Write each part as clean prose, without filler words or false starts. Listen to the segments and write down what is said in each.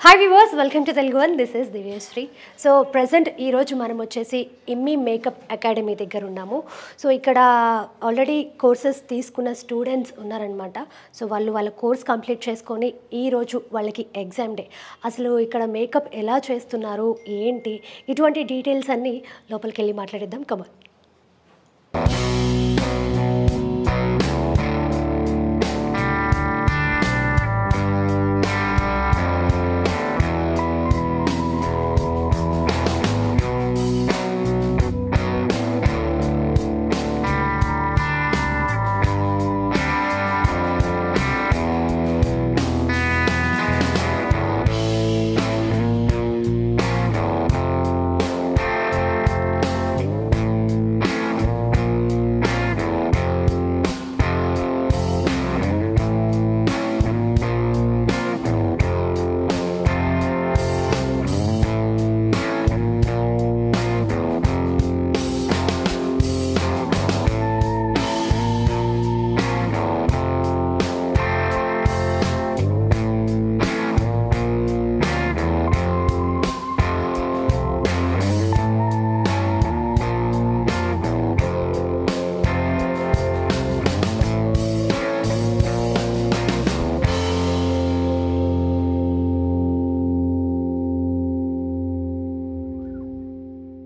Hi viewers, welcome to Telugu one. This is Divyasri. So present ఈరోజు మనం వచ్చేసి ఇమ్మి మేకప్ అకాడమీ దగ్గర ఉన్నాము. సో ఇక్కడ ఆల్రెడీ కోర్సెస్ తీసుకున్న స్టూడెంట్స్ ఉన్నారనమాట. సో వాళ్ళ కోర్స్ కంప్లీట్ చేసుకొని ఈరోజు వాళ్ళకి ఎగ్జామ్ డే. అసలు ఇక్కడ మేకప్ ఎలా చేస్తున్నారు, ఏంటి, ఇటువంటి డీటెయిల్స్ అన్నీ లోపలికి వెళ్ళి మాట్లాడిద్దాం. కమాన్.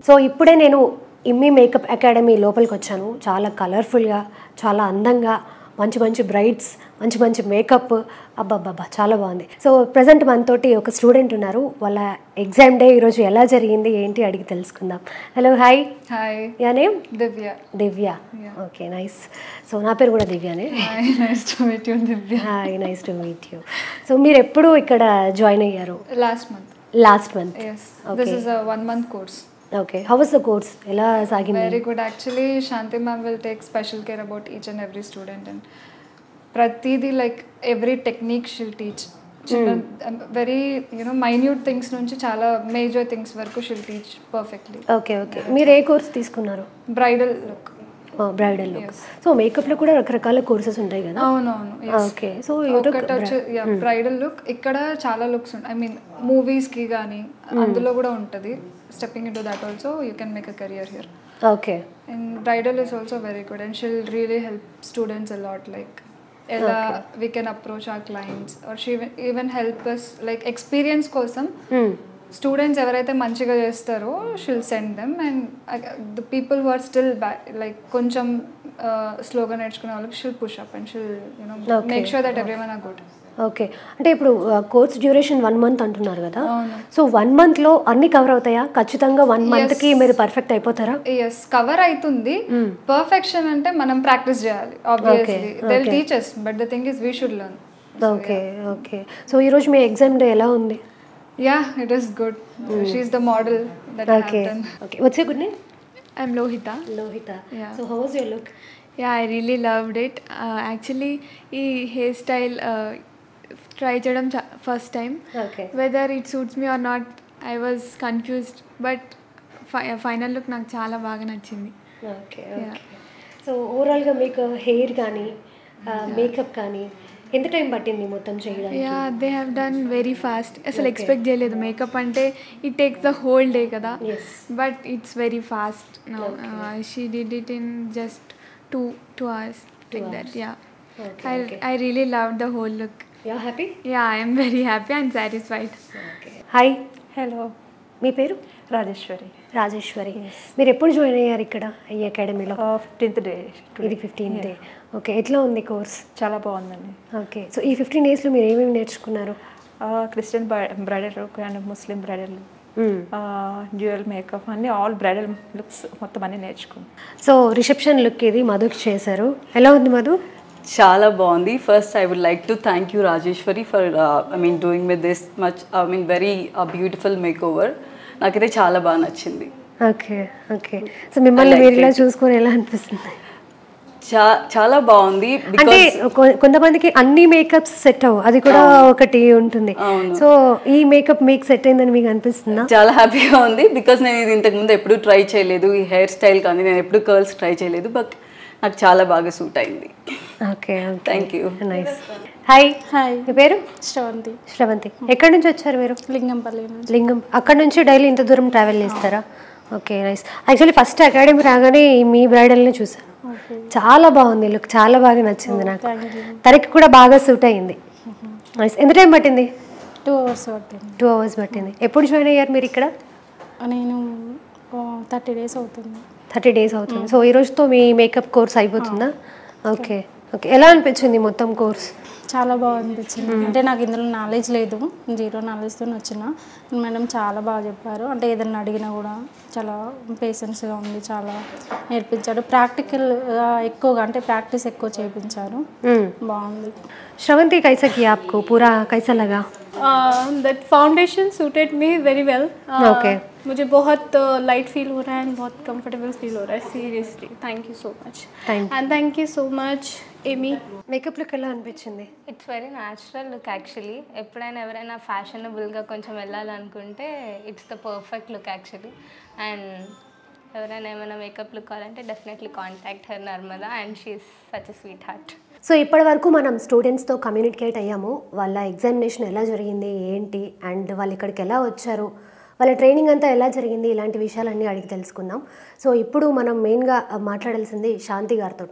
సో ఇప్పుడే నేను ఇమ్మి మేకప్ అకాడమీ లోపలికి వచ్చాను. చాలా కలర్ఫుల్గా, చాలా అందంగా, మంచి బ్రైడ్స్, మంచి మేకప్, అబ్బాబ్బా చాలా బాగుంది. సో ప్రజెంట్ మనతోటి ఒక స్టూడెంట్ ఉన్నారు. వాళ్ళ ఎగ్జామ్ డే ఈరోజు ఎలా జరిగింది ఏంటి అడిగి తెలుసుకుందాం. Hello, hi. Hi, your name? Divya. Okay, nice. So నా పేరు కూడా దివ్యానే. Nice to meet you Divya. Hi, nice to meet you. So మీరు ఎప్పుడు ఇక్కడ జాయిన్ అయ్యారు? Last month. Yes. This is a 1 month course. Okay, how was the course? ఎలా సాగింది? Very good. Actually, Shanti ma'am will take special care about each and every student, and pratidi like every technique she'll teach. Very minute things nunchi chala major things varaku she'll teach perfectly. Okay. మీరు ఏ course తీసుకున్నారు? Bridal look. Bridal look. So makeup లో కూడా రకరకాల courses ఉంటాయి కదా? అవునవును. Okay. So bridal look ఇక్కడ చాలా లుక్స్ ఉంటాయి. ఐ మీన్ మూవీస్ కి కానీ అందులో కూడా ఉంటుంది. Stepping into that also you can make a career here. Okay. And bridal is also very good and she'll really help students a lot. Like ఎలా we can approach our clients or she even help us like experience కోసం students ఎవరైతే మంచిగా చేస్తారో she'll send them. And the people who are still like కొంచెం స్లోగా నేర్చుకునే వాళ్ళకి she'll push up and she'll make sure that everyone are good. Okay. అంటే ఇప్పుడు కోర్స్ డ్యూరేషన్ 1 month అంటున్నారు కదా? సో 1 month లో అన్ని కవర్ అవుతాయా? ఖచ్చితంగా 1 month కి మీరు పర్ఫెక్ట్ అయిపోతారా? ఎస్, కవర్ అవుతుంది. పర్ఫెక్షన్ అంటే మనం ప్రాక్టీస్ చేయాలి. Obviously they will teach us, but the thing is we should learn. Okay. So ఈ రోజు మీ ఎగ్జామ్ డే ఎలా ఉంది? Yeah, it is good. She is the model that I have done. Okay. What's your good name? I'm Lohita. Yeah. So how was your look? Yeah, I really loved it. Actually, ee hairstyle try cheyadam first time. Okay. Whether it suits me or not, I was confused. But final look నాకు చాలా బాగా నచ్చింది. Okay. So ఓవరాల్గా మీకు hair కానీ makeup కానీ ఎంత time పట్టింది మొత్తం చేయడానికి? Yeah, they have done very fast. అసలు ఎక్స్పెక్ట్ చేయలేదు మేకప్ అంటే it takes the whole day కదా, but it's very fast. She did it in just 2 hours like that. Yeah. I really loved the whole look. You're happy? Yeah, I am very happy and satisfied. Hi. Hello, మీ పేరు? రాజేశ్వరి. మీరు ఎప్పుడు join అయ్యారు ఇక్కడ ఈ అకాడమీలో? 15th day. ఇది 15th day. Okay. ఎట్లా ఉంది కోర్స్? చాలా బాగుందండి. ఓకే. సో ఈ 15 daysలో మీరు ఏమేమి నేర్చుకున్నారు? Christian bridal look and Muslim bridal look, dual makeup అన్ని, ఆల్ బ్రైడల్ లుక్స్ మొత్తం అన్ని నేర్చుకున్నాం. సో రిసెప్షన్ లుక్ ఇది మధుకి చేశారు. ఎలా ఉంది మధు? చాలా బాగుంది. First I would like to thank you Rajeshwari for doing with this much very beautiful makeover. నాకైతే చాలా బాగా నచ్చింది. ఓకే. సో మిమ్మల్ని మీరు ఇలా చూసుకొని ఎలా అనిపిస్తుంది? చాలా బాగుంది. అంటే కొంతమందికి అన్ని మేకప్స్ సెట్ అవ్వు, అది కూడా ఒకటి ఉంటుంది. సో ఈ మేకప్ మీకు సెట్ అయిందని మీకు అనిపిస్తుందా? చాలా హ్యాపీగా ఉంది. బికాస్ నేను ఇది ఇంతకుముందు ఎప్పుడు ట్రై చేయలేదు. ఈ హెయిర్ స్టైల్ కానీ నేను ఎప్పుడు కర్ల్స్ ట్రై చేయలేదు. బట్ నాకు చాలా బాగా సూట్ అయింది. Okay, thank you. Nice. Hi. Hi, మీ పేరు? శ్రవంతి. శ్రవంతి. ఎక్కడి నుంచి వచ్చారు మీరు? లింగంపల్లి నుంచి. లింగం. అక్కడ నుంచి డైలీ ఇంత దూరం ట్రావెల్ చేస్తారా? Okay, nice. Actually first academy రాగానే మీ బ్రైడల్ని చూసాను. చాలా బాగుంది లుక్, చాలా బాగా నచ్చింది నాకు. తనకి కూడా బాగా సూట్ అయ్యింది. నైస్. ఎంత టైం పట్టింది? 2 hours పట్టింది. 2 hours పట్టింది. ఎప్పుడు జాయిన్ అయ్యారు మీరు ఇక్కడ? నేను 30 days అవుతుంది. 30 days అవుతుంది. సో ఈ రోజుతో మీ మేకప్ కోర్స్ అయిపోతుందా? Okay okay. ఎలా అనిపించింది మొత్తం కోర్స్? చాలా బాగా అనిపించింది. అంటే నాకు ఇందులో నాలెడ్జ్ లేదు, 0 knowledgeతో వచ్చిన. మేడం చాలా బాగా చెప్పారు. అంటే ఏదైనా అడిగినా కూడా చాలా పేషెన్స్గా ఉంది, చాలా నేర్పించారు. ప్రాక్టికల్గా ఎక్కువగా, అంటే ప్రాక్టీస్ ఎక్కువ చేయించారు. బాగుంది. श्रवंती कैसा किया आपको पूरा, कैसा लगा? That foundation suited me very well. Okay. मुझे बहुत लाइट फील हो रहा है एंड बहुत कंफर्टेबल फील हो रहा है. Seriously thank you so much. And thank you so much Amy. Makeup look ఎలా అనిపించింది? It's very natural look actually. ఎప్పుడైనా ఎవరైనా ఫ్యాషనబుల్గా కొంచెం వెళ్ళాలనుకుంటే it's the perfect look actually. And ఎవరైనా ఏమైనా మేకప్ లుక్ కావాలంటే definitely contact her Narmada, and she is such a sweet heart. So ఇప్పటి వరకు మనం స్టూడెంట్స్తో కమ్యూనికేట్ అయ్యాము. వాళ్ళ ఎగ్జామినేషన్ ఎలా జరిగింది ఏంటి, అండ్ వాళ్ళు ఇక్కడికి ఎలా వచ్చారు, వాళ్ళ ట్రైనింగ్ అంతా ఎలా జరిగింది, ఇలాంటి విషయాలన్నీ అడిగి తెలుసుకుందాం. సో ఇప్పుడు మనం మెయిన్గా మాట్లాడాల్సింది శాంతి గారితో.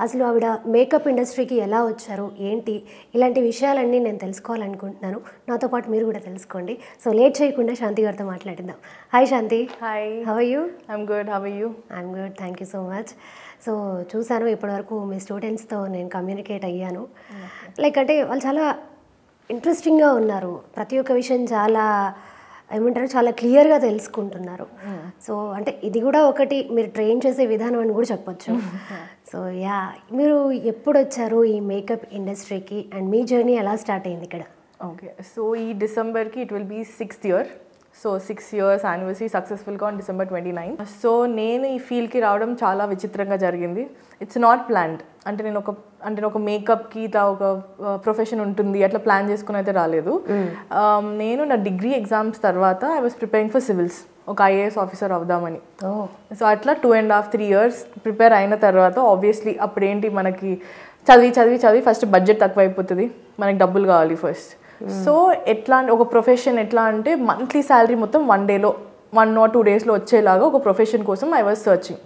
అసలు ఆవిడ మేకప్ ఇండస్ట్రీకి ఎలా వచ్చారు ఏంటి, ఇలాంటి విషయాలన్నీ నేను తెలుసుకోవాలనుకుంటున్నాను. నాతో పాటు మీరు కూడా తెలుసుకోండి. సో లేట్ చేయకుండా శాంతి గారితో మాట్లాడిద్దాం. Hi Shanti. Hi. How are you? I'm good. How are you? I'm good, thank you so much. So చూశాను ఇప్పటివరకు మీ స్టూడెంట్స్తో నేను కమ్యూనికేట్ అయ్యాను. లైక్ అంటే వాళ్ళు చాలా ఇంట్రెస్టింగ్గా ఉన్నారు. ప్రతి ఒక్క విషయం చాలా ఏమంటారు, చాలా క్లియర్గా తెలుసుకుంటున్నారు. సో అంటే ఇది కూడా ఒకటి మీరు ట్రైన్ చేసే విధానం అని కూడా చెప్పొచ్చు. సో యా, మీరు ఎప్పుడు వచ్చారు ఈ మేకప్ ఇండస్ట్రీకి, అండ్ మీ జర్నీ ఎలా స్టార్ట్ అయింది ఇక్కడ? ఓకే, సో ఈ డిసెంబర్కి it will be 6th year. So 6 years anniversary సక్సెస్ఫుల్గా ఆన్ December 29. సో నేను ఈ ఫీల్డ్కి రావడం చాలా విచిత్రంగా జరిగింది. It's not planned. అంటే నేను ఒక మేకప్కి ఇట్లా ఒక ప్రొఫెషన్ ఉంటుంది అట్లా ప్లాన్ చేసుకుని అయితే రాలేదు. నేను నా డిగ్రీ ఎగ్జామ్స్ తర్వాత I was preparing for civils, ఒక IAS ఆఫీసర్ అవుదామని. సో అట్లా 2.5-3 years ప్రిపేర్ అయిన తర్వాత ఆబ్వియస్లీ అప్పుడేంటి మనకి చదివి ఫస్ట్ బడ్జెట్ తక్కువ అయిపోతుంది, మనకి డబ్బులు కావాలి ఫస్ట్. సో ఎట్లా ఒక ప్రొఫెషన్ ఎట్లా అంటే మంత్లీ శాలరీ మొత్తం 1 dayలో 1 or 2 daysలో వచ్చేలాగా ఒక ప్రొఫెషన్ కోసం ఐ వాజ్ సర్చింగ్.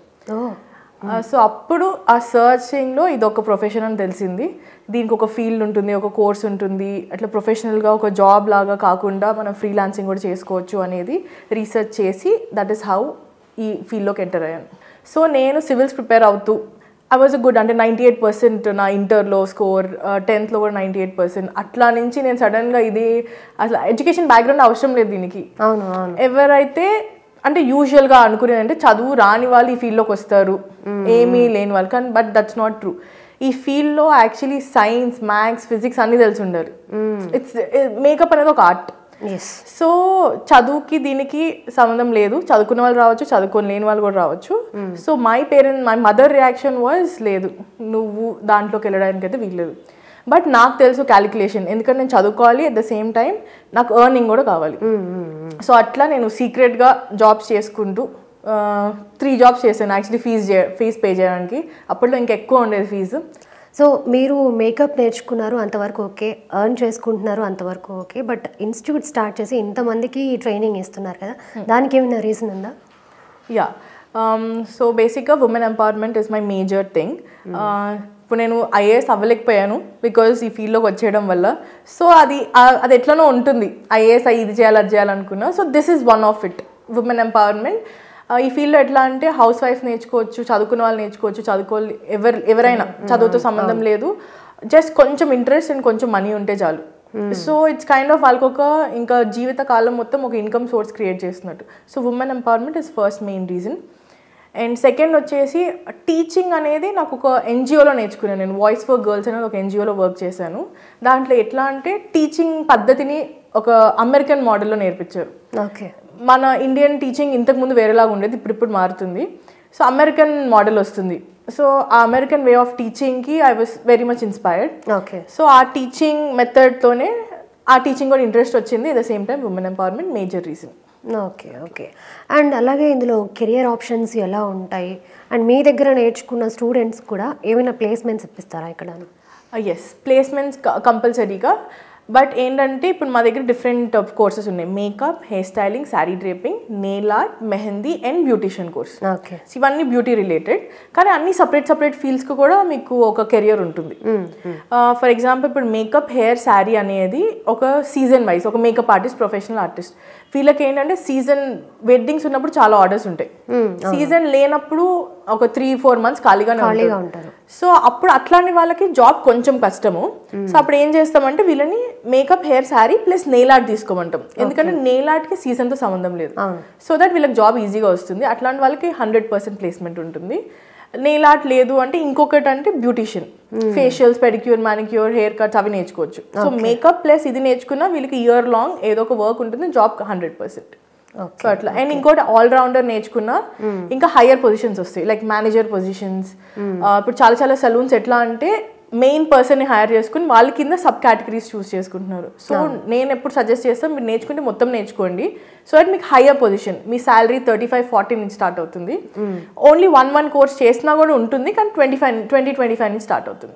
సో అప్పుడు ఆ సర్చింగ్లో ఇది ఒక ప్రొఫెషన్ అని తెలిసింది. దీనికి ఒక ఫీల్డ్ ఉంటుంది, ఒక కోర్స్ ఉంటుంది, అట్లా ప్రొఫెషనల్గా ఒక జాబ్ లాగా కాకుండా మనం ఫ్రీలాన్సింగ్ కూడా చేసుకోవచ్చు అనేది రీసెర్చ్ చేసి దట్ ఈస్ హౌ ఈ ఫీల్డ్లోకి ఎంటర్ అయ్యాను. సో నేను సివిల్స్ ప్రిపేర్ అవుతూ ఐ వాజ్ గుడ్, అంటే 98% నా ఇంటర్లో స్కోర్, 10th కూడా 98%. అట్లా నుంచి నేను సడన్గా ఇది అసలు ఎడ్యుకేషన్ బ్యాక్గ్రౌండ్ అవసరం లేదు దీనికి. ఎవరైతే అంటే యూజువల్గా అనుకునేదంటే చదువు రాని వాళ్ళు ఈ ఫీల్డ్లోకి వస్తారు, ఏమీ లేని వాళ్ళు, కానీ బట్ దట్స్ నాట్ ట్రూ. ఈ ఫీల్డ్లో యాక్చువల్లీ సైన్స్, మ్యాథ్స్, ఫిజిక్స్ అన్నీ తెలిసి ఉండాలి. ఇట్స్ మేకప్ అనేది ఒక ఆర్ట్. సో చదువుకి దీనికి సంబంధం లేదు, చదువుకున్న వాళ్ళు రావచ్చు, చదువుకొని లేని వాళ్ళు కూడా రావచ్చు. So my mother reaction was లేదు, నువ్వు దాంట్లోకి వెళ్ళడానికి అయితే వీల్లేదు. బట్ నాకు తెలుసు క్యాలిక్యులేషన్, ఎందుకంటే నేను చదువుకోవాలి, అట్ ద సేమ్ టైం నాకు ఎర్నింగ్ కూడా కావాలి. సో అట్లా నేను సీక్రెట్గా జాబ్స్ చేసుకుంటూ 3 jobs చేశాను యాక్చువల్లీ ఫీజ్ పే చేయడానికి. అప్పట్లో ఇంకా ఎక్కువ ఉండేది ఫీజు. సో మీరు మేకప్ నేర్చుకున్నారు, అంతవరకు ఓకే, ఎర్న్ చేసుకుంటున్నారు, అంతవరకు ఓకే. బట్ ఇన్స్టిట్యూట్ స్టార్ట్ చేసి ఇంతమందికి ట్రైనింగ్ ఇస్తున్నారు కదా, దానికి ఏమైనా రీజన్ ఉందా? యా, సో బేసిక్గా women empowerment is my major thing. ఇప్పుడు నేను IAS అవ్వలేకపోయాను బికాజ్ ఈ ఫీల్డ్లోకి వచ్చేయడం వల్ల. సో అది ఎట్లనో ఉంటుంది, IAS ఇది చేయాలి అది చేయాలనుకున్నా. So this is one of it, women empowerment. ఈ ఫీల్డ్లో ఎట్లా అంటే హౌస్ వైఫ్ నేర్చుకోవచ్చు, చదువుకున్న వాళ్ళు నేర్చుకోవచ్చు, ఎవరైనా చదువుతో సంబంధం లేదు, జస్ట్ కొంచెం ఇంట్రెస్ట్ అండ్ కొంచెం మనీ ఉంటే చాలు. సో ఇట్స్ కైండ్ ఆఫ్ వాళ్ళకి ఒక ఇంకా జీవితకాలం మొత్తం ఒక ఇన్కమ్ సోర్స్ క్రియేట్ చేస్తున్నట్టు. So women empowerment is first main reason. And second వచ్చేసి టీచింగ్ అనేది నాకు ఒక NGOలో నేర్చుకున్నాను. నేను వాయిస్ ఫర్ గర్ల్స్ అనేది ఒక NGOలో వర్క్ చేశాను. దాంట్లో ఎట్లా అంటే టీచింగ్ పద్ధతిని ఒక అమెరికన్ మోడల్లో నేర్పించారు. ఓకే, మన ఇండియన్ టీచింగ్ ఇంతకుముందు వేరేలాగా ఉండేది, ఇప్పుడు మారుతుంది. సో అమెరికన్ మోడల్ వస్తుంది. సో ఆ అమెరికన్ వే ఆఫ్ టీచింగ్కి I was very much inspired. Okay, so ఆ టీచింగ్ మెథడ్తోనే ఆ టీచింగ్ కూడా ఇంట్రెస్ట్ వచ్చింది. At the same time women empowerment major reason. Okay okay. And అలాగే ఇందులో కెరియర్ ఆప్షన్స్ ఎలా ఉంటాయి, అండ్ మీ దగ్గర నేర్చుకున్న స్టూడెంట్స్ కూడా ఏమైనా ప్లేస్మెంట్స్ ఇప్పిస్తారా ఇక్కడ? ఎస్ ప్లేస్మెంట్స్ కంపల్సరీగా. బట్ ఏంటంటే ఇప్పుడు మా దగ్గర డిఫరెంట్ కోర్సెస్ ఉన్నాయి. Makeup, hair styling, sari draping, nail art, mehndi and beautician course. Okay. ఇవన్నీ బ్యూటీ రిలేటెడ్, కానీ అన్ని సపరేట్ ఫీల్డ్స్కి కూడా మీకు ఒక కెరియర్ ఉంటుంది. ఫర్ ఎగ్జాంపుల్ ఇప్పుడు మేకప్, హెయిర్, శారీ అనేది ఒక సీజన్ వైజ్, ఒక మేకప్ ఆర్టిస్ట్, ప్రొఫెషనల్ ఆర్టిస్ట్ వీళ్ళకి ఏంటంటే సీజన్ వెడ్డింగ్స్ ఉన్నప్పుడు చాలా ఆర్డర్స్ ఉంటాయి, సీజన్ లేనప్పుడు ఒక 3-4 months ఖాళీగానే ఉంటారు. సో అప్పుడు అట్లాంటి వాళ్ళకి జాబ్ కొంచెం కష్టము. సో అప్పుడు ఏం చేస్తామంటే వీళ్ళని makeup, hair, sari plus nail art తీసుకోమంటాం. ఎందుకంటే నెయిల్ ఆర్ట్కి సీజన్తో సంబంధం లేదు. సో దట్ వీళ్ళకి జాబ్ ఈజీగా వస్తుంది. అట్లాంటి వాళ్ళకి 100% ప్లేస్మెంట్ ఉంటుంది. నెయిల్ ఆర్ట్ లేదు అంటే ఇంకొకటి అంటే beautician, facials, pedicure, manicure, hair cuts అవి నేర్చుకోవచ్చు. సో మేకప్ ప్లస్ ఇది నేర్చుకున్నా వీళ్ళకి ఇయర్ లాంగ్ ఏదో ఒక వర్క్ ఉంటుంది, జాబ్ 100%. సో అట్లా. అండ్ ఇంకోటి ఆల్రౌండర్ నేర్చుకున్నా ఇంకా హయ్యర్ పొజిషన్స్ వస్తాయి, లైక్ మేనేజర్ పొజిషన్స్. ఇప్పుడు చాలా సలూన్స్ ఎట్లా అంటే మెయిన్ పర్సన్ని హైర్ చేసుకుని వాళ్ళ కింద సబ్ కేటగిరీస్ చూస్ చేసుకుంటున్నారు. సో నేను ఎప్పుడు సజెస్ట్ చేస్తాను, మీరు నేర్చుకుంటే మొత్తం నేర్చుకోండి. సో దట్ మీకు హైయర్ పొజిషన్, మీ శాలరీ 35-40 నుంచి స్టార్ట్ అవుతుంది. ఓన్లీ 1 కోర్స్ చేసినా కూడా ఉంటుంది, కానీ 20-25 నుంచి స్టార్ట్ అవుతుంది.